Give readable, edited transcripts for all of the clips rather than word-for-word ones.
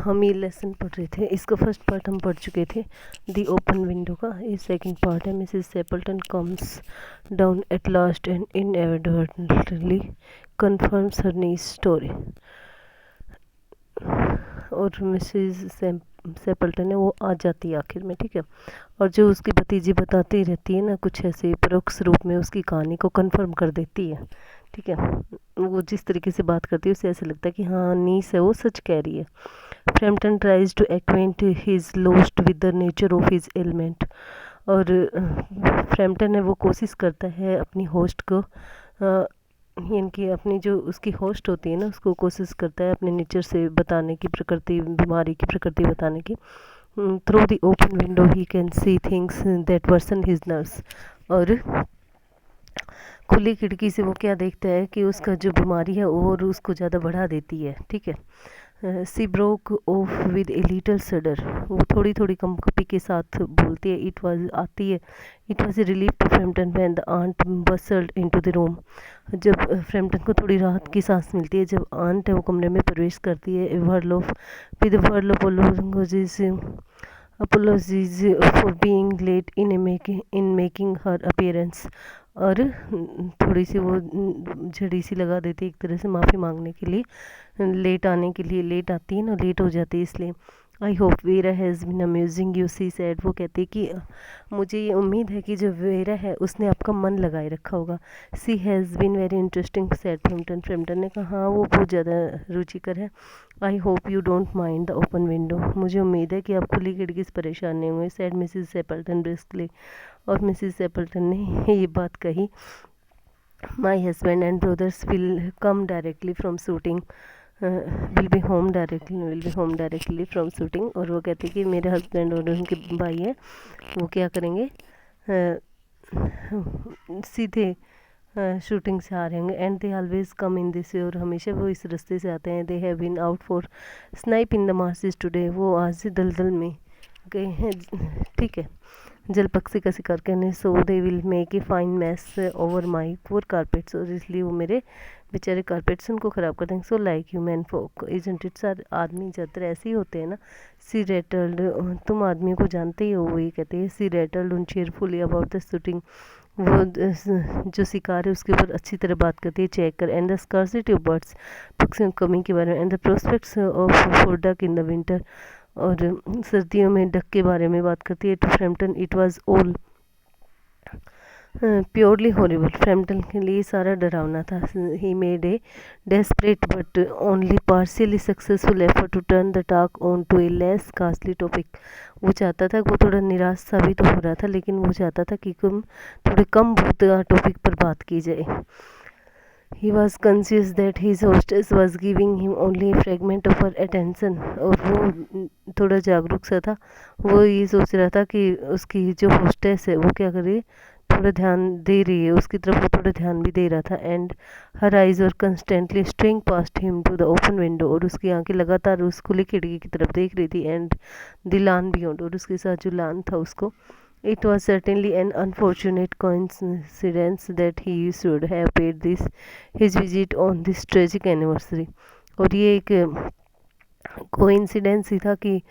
हम ये लेसन पढ़ रहे थे, इसका फर्स्ट पार्ट हम पढ़ चुके थे दी ओपन विंडो का। ये सेकंड पार्ट है। Mrs Sappleton comes down at last and inevitably confirms her niece's story. और मिसेस सेपल्टन है वो आ जाती है आखिर में, ठीक है। और जो उसकी भतीजी बताती रहती है ना, कुछ ऐसे परोक्ष रूप में उसकी कहानी को कंफर्म कर देती है, ठीक है। वो जिस तरीके से बात करती है उसे ऐसा लगता है कि हाँ नीस है वो सच कह रही है। Framton tries to acquaint his lost with the nature of his element. और फ्रैम्पटन है वो कोशिश करता है अपनी होस्ट को, इनकी अपनी जो उसकी होस्ट होती है ना, उसको कोशिश करता है अपने नेचर से बताने की, प्रकृति बीमारी की प्रकृति बताने की। Through the open window he can see things that worsen his nerves. और खुली खिड़की से वो क्या देखता है कि उसका जो बीमारी है और उसको ज़्यादा बढ़ा देती है, ठीक है। She broke off with a little shudder. वो थोड़ी थोड़ी कंपी के साथ बोलती है। इट वाज आती है। It was a relief to Framton when the aunt bustled into the room. जब फ्रैम्पटन को थोड़ी राहत की सांस मिलती है जब आंट है वो कमरे में प्रवेश करती है। With word of apologies for being late in making her appearance। और थोड़ी सी वो झड़ी सी लगा देती है एक तरह से माफ़ी मांगने के लिए, लेट आने के लिए। लेट आती है ना, लेट हो जाती है इसलिए। I hope Vera has been amusing you, she said. वो कहती है कि मुझे ये उम्मीद है कि जो वेरा है उसने आपका मन लगाए रखा होगा। She has been very interesting, said Framton. Framton ने कहा हाँ वो बहुत ज़्यादा रुचिकर है। I hope you don't mind the open window. मुझे उम्मीद है कि आप खुली खिड़की से परेशान नहीं हुए, सैड मिसिज सेपल्टन ब्रिस्कली। और मिसिज सेपल्टन ने ये बात कही। My husband and brothers will come directly from shooting, will be home directly from shooting. और वो कहते कि मेरे हस्बैंड और उनके भाई हैं वो क्या करेंगे, सीधे शूटिंग से आ रहे होंगे। And they always come in this way. और हमेशा वो इस रास्ते से आते हैं। They have been out for snipe in the marshes today. वो आज दलदल में गए हैं, ठीक है, जल पक्षी का शिकार करने। So they will make a fine mess over my poor carpets. और इसलिए वो मेरे बेचारे कारपेट्स उनको ख़राब कर देंगे। So like human folk isn't it. सारे आदमी ज़्यादातर ऐसे ही होते हैं ना। सी रेटल्ड, तुम आदमियों को जानते ही हो, वो ये कहते हैं। सी रेटल्ड उन चेयरफुली अबाउट द शूटिंग। वो जो शिकार है उसके ऊपर अच्छी तरह बात करती है, चेक कर। And the scarcity of birds, पक्षियों की कमी के बारे में। And the prospects of for duck in the winter. और सर्दियों में डक के बारे में बात करती है। To Framton it was all purely horrible. Framton के लिए सारा डरावना था। He made a desperate but only partially successful effort to turn the talk on to a less costly topic. वो चाहता था, वो थोड़ा निराश साबित हो रहा था, लेकिन वो चाहता था कि थोड़े कम भूत टॉपिक पर बात की जाए। He was conscious that his hostess was giving him only a fragment of her attention। और वो थोड़ा जागरूक सा था। वो ये सोच रहा था कि उसकी जो होस्टेस है वो क्या कर रही है, थोड़ा ध्यान दे रही है उसकी तरफ, वो थोड़ा ध्यान भी दे रहा था। And her eyes were constantly straying past him to the open window. और उसकी आंखें लगातार उस खुली खिड़की की तरफ देख रही थी। एंड द लान बियॉन्ड, और उसके साथ जो लान था उसको। It was certainly an unfortunate coincidence that he should have paid his visit on this tragic anniversary। और ये एक कोइंसिडेंस ही था कि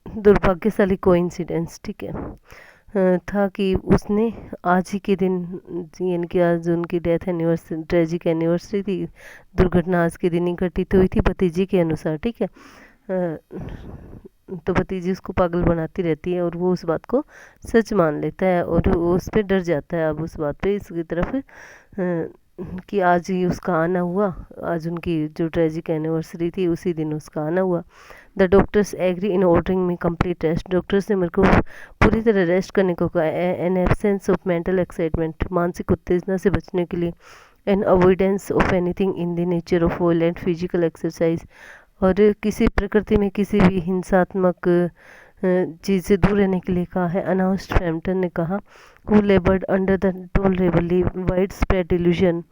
दुर्भाग्यशाली कोइंसिडेंस, ठीक है, था कि उसने आज ही के दिन, यानी कि आज उनकी डेथ एनिवर्सरी, ट्रेजिक एनिवर्सरी थी, दुर्घटना आज के दिन ही घटित हुई थी भतीजी के अनुसार, ठीक है। तो भतीजी उसको पागल बनाती रहती है और वो उस बात को सच मान लेता है और वो उस पर डर जाता है। अब उस बात पे इसकी तरफ कि आज ही उसका आना हुआ, आज उनकी जो ट्रेजिक एनिवर्सरी थी उसी दिन उसका आना हुआ। The doctors agree in ordering me complete rest. Doctors ने मेरे को पूरी तरह रेस्ट करने को कहा। An absence of mental excitement, मानसिक उत्तेजना से बचने के लिए। An avoidance of anything in the nature of violent physical exercise. और किसी प्रकृति में किसी भी हिंसात्मक चीज़ से दूर रहने के लिए कहा है। अनाउंस्ड फ्रैम्पटन ने कहा। Who laboured under the tolerably widespread delusion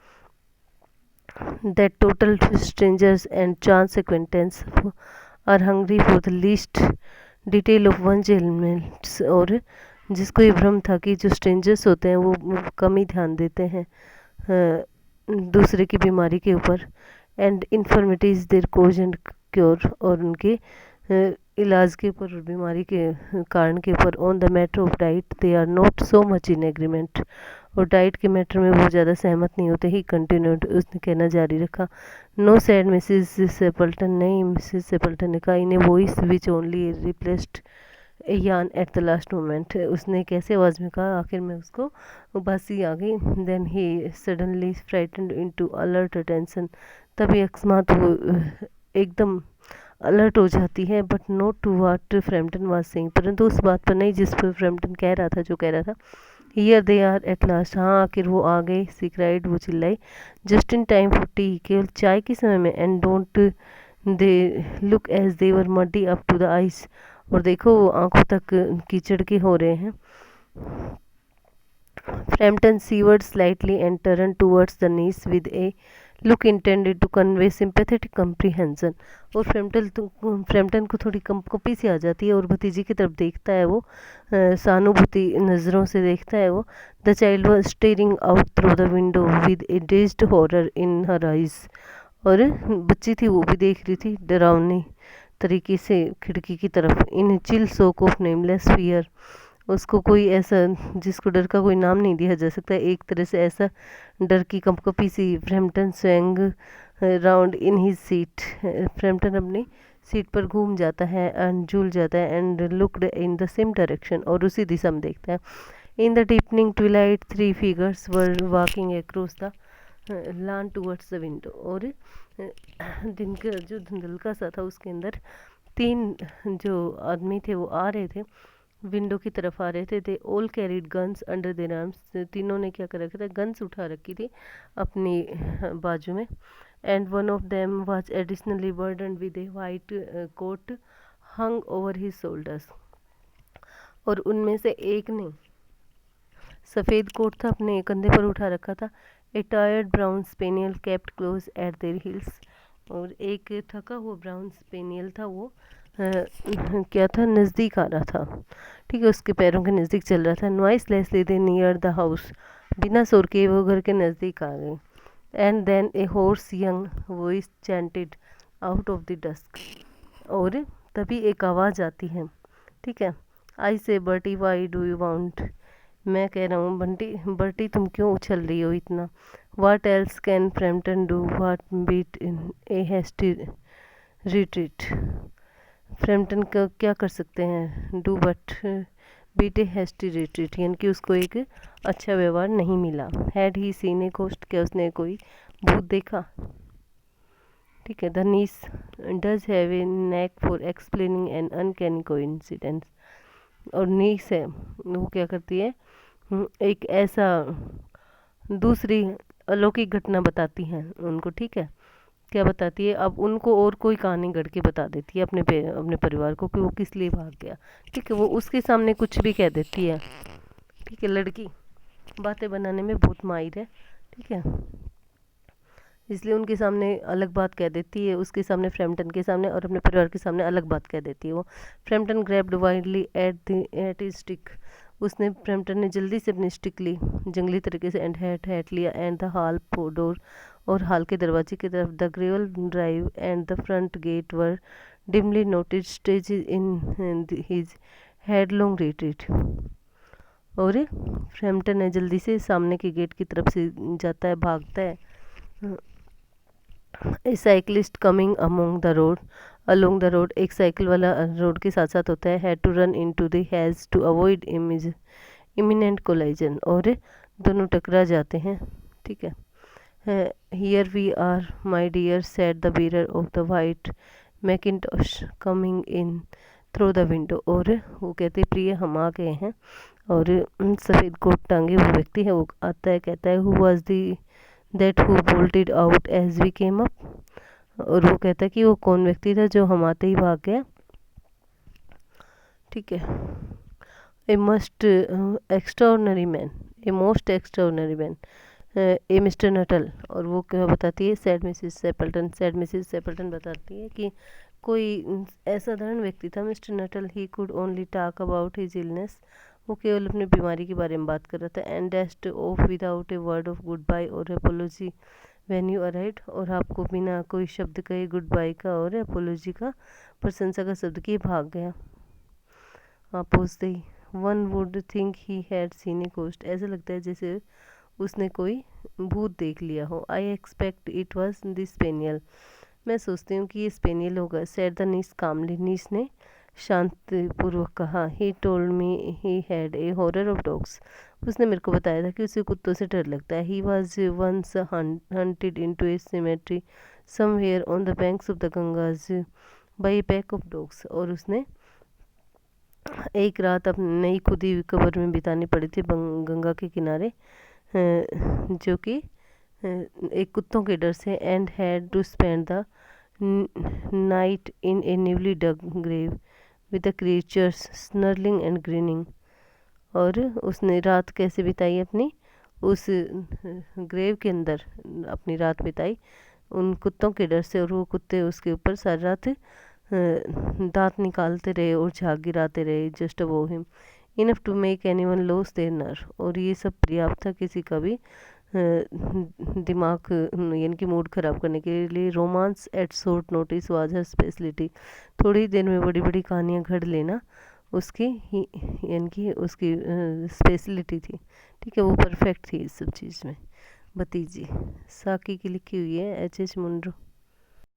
that total strangers and chance acquaintance are hungry for the least detail of one's ailments. और जिसको ये भ्रम था कि जो स्ट्रेंजर्स होते हैं वो कम ही ध्यान देते हैं दूसरे की बीमारी के ऊपर। And infirmities their cause and cure और उनके इलाज के ऊपर और बीमारी के कारण के ऊपर। On the matter of diet they are not so much in agreement, और डाइट के मैटर में वो ज़्यादा सहमत नहीं होते। ही कंटिन्यूड, उसने कहना जारी रखा। नो सैड मिसिस सेपल्टन, नहीं मिसिस सेपल्टन ने कहा। In a voice which only replaced yawn at the last moment, उसने कैसे आवाज़ में कहा, आखिर में उसको उबासी आ गई। Then she suddenly frightened into alert attention, तभी अकस्मात वो एकदम अलर्ट हो जाती है। But not to what Frampton was saying, परंतु उस बात पर नहीं जिस पर फ्रैम्पटन कह रहा था, जो कह रहा था। Here they are at last, हाँ आखिर वो आ गए। सी क्राइड, वो चिल्लाई। Just in time for tea, केवल चाय के समय में। And don't they look as they were muddy up to the eyes, और देखो वो आंखों तक कीचड़ के हो रहे हैं। Frampton seaward slightly and turn towards the niece with a look intended to convey sympathetic comprehension, और फ्रैम्पटन को थोड़ी कंपी सी आ जाती है और भतीजी की तरफ देखता है वो, सहानुभूति नज़रों से देखता है वो। The child was steering out through the window with A dazed horror in her eyes, और बच्ची थी वो भी देख रही थी डरावनी तरीके से खिड़की की तरफ। In chill shock of nameless fear, उसको कोई ऐसा जिसको डर का कोई नाम नहीं दिया जा सकता, एक तरह से ऐसा डर की कंपकपी सी। Framton swung round in his seat, Framton अपनी सीट पर घूम जाता है एंड झूल जाता है। And looked in the same direction, और उसी दिशा में देखता है। In the deepening twilight 3 figures were walking across the lawn towards the window, और दिन का जो धुंधलका सा था उसके अंदर 3 जो आदमी थे वो आ रहे थे, विंडो की तरफ आ रहे थे। They all carried guns under their arms, तीनों ने क्या कर रखा था, गन्स उठा रखी थी अपनी बाजू में। And one of them was additionally burden with a white coat hung over his shoulders, और उनमें से एक ने सफ़ेद कोट था अपने कंधे पर उठा रखा था। A tired brown spaniel kept close at their heels, और एक थका हुआ ब्राउन स्पेनियल था वो क्या था, नज़दीक आ रहा था, ठीक है, उसके पैरों के नज़दीक चल रहा था। Noiselessly they near the house, बिना शोर के वो घर के नज़दीक आ गए। And then a hoarse young voice chanted out of the dusk, और तभी एक आवाज़ आती है, ठीक है। आई से Bertie why do you want, मैं कह रहा हूँ बंटी बर्टी तुम क्यों उछल रही हो इतना। What else can Frampton do what beat in a hasty retreat, Frampton का क्या कर सकते हैं, do but beat a hasty retreat, यानी कि उसको एक अच्छा व्यवहार नहीं मिला। Had he seen a ghost, क्या उसने कोई भूत देखा, ठीक है। The niece does have a knack for explaining an uncanny coincidence, और नीस है वो क्या करती है, एक ऐसा दूसरी अलौकिक घटना बताती हैं उनको, ठीक है। क्या बताती है, अब उनको और कोई कहानी गढ़ के बता देती है अपने परिवार को कि वो किस लिए भाग गया, ठीक है। वो उसके सामने कुछ भी कह देती है, ठीक है। लड़की बातें बनाने में बहुत माहिर है, ठीक है, इसलिए उनके सामने अलग बात कह देती है, उसके सामने फ्रैम्पटन के सामने और अपने परिवार के सामने अलग बात कह देती है वो। Framton grabbed wildly at his stick, उसने फ्रैम्पटन ने जल्दी से अपनी स्टिक ली जंगली तरीके से। एंड हैट लिया एंड द हॉल डोर, और हाल के दरवाजे की तरफ। The gravel drive and the front gate were dimly noted stage in his headlong retreat, और फ्रैम्पटन ने जल्दी से सामने के गेट की तरफ से जाता है, भागता है। A cyclist coming along the road, एक साइकिल वाला रोड के साथ साथ होता है। Had to run into the hedge to avoid imminent collision, और दोनों टकरा जाते हैं, ठीक है। Here we are my dear said the bearer of the white mackintosh coming in through the window, और वो कहते प्रिय हम आ गए हैं, और सफ़ेद कोट टांगे वो व्यक्ति है वो आता है, कहता है who was the that who bolted out as we came up, और वो कहता है कि वो कौन व्यक्ति था जो हम आते ही भाग गया, ठीक है। A most extraordinary man A mister Nuttall, और वो क्या बताती है, सैड मिसिस सेपल्टन बताती है कि कोई ऐसा धरण व्यक्ति था mister Nuttall, he could only talk about his illness, वो केवल अपनी बीमारी के बारे में बात कर रहा था। And dashed off without a word of goodbye or apology when you arrived, और आपको बिना कोई शब्द कहे गुड बाय का और अपोलॉजी का, प्रशंसा का शब्द किए भाग गया। आप पहुँचते ही one would think he had seen a ghost, ऐसा लगता है जैसे उसने कोई भूत देख लिया हो। I expect it was the spaniel, मैं सोचती हूँ कि ये स्पेनियल होगा। सेड द नीस कामली, नीस ने शांतिपूर्वक कहा। He told me he had a horror of dogs, उसने मेरे को बताया था कि उसे कुत्तों से डर लगता है। He was once hunted into a cemetery somewhere on the banks of the Ganges by a pack of dogs, और उसने एक रात अपनी नई खुदी हुई कब्र में बितानी पड़ी थी गंगा के किनारे, जो कि एक कुत्तों के डर से, and had to spend the night in a newly dug grave with the creatures snarling and grinning, और उसने रात कैसे बिताई अपनी उस ग्रेव के अंदर, अपनी रात बिताई उन कुत्तों के डर से, और वो कुत्ते उसके ऊपर सारी रात दांत निकालते रहे और झाग गिराते रहे। जस्ट वो him enough to make anyone lose their nerve, और ये सब पर्याप्त था किसी का भी दिमाग यानी कि मूड ख़राब करने के लिए। Romance at short notice was her speciality, थोड़ी देर में बड़ी बड़ी कहानियाँ घड़ लेना उसकी ही यानी कि उसकी स्पेशलिटी थी। ठीक है, वो परफेक्ट थी इस सब चीज़ में। भतीजी साकी की लिखी हुई है, H.H. मुंड्रो।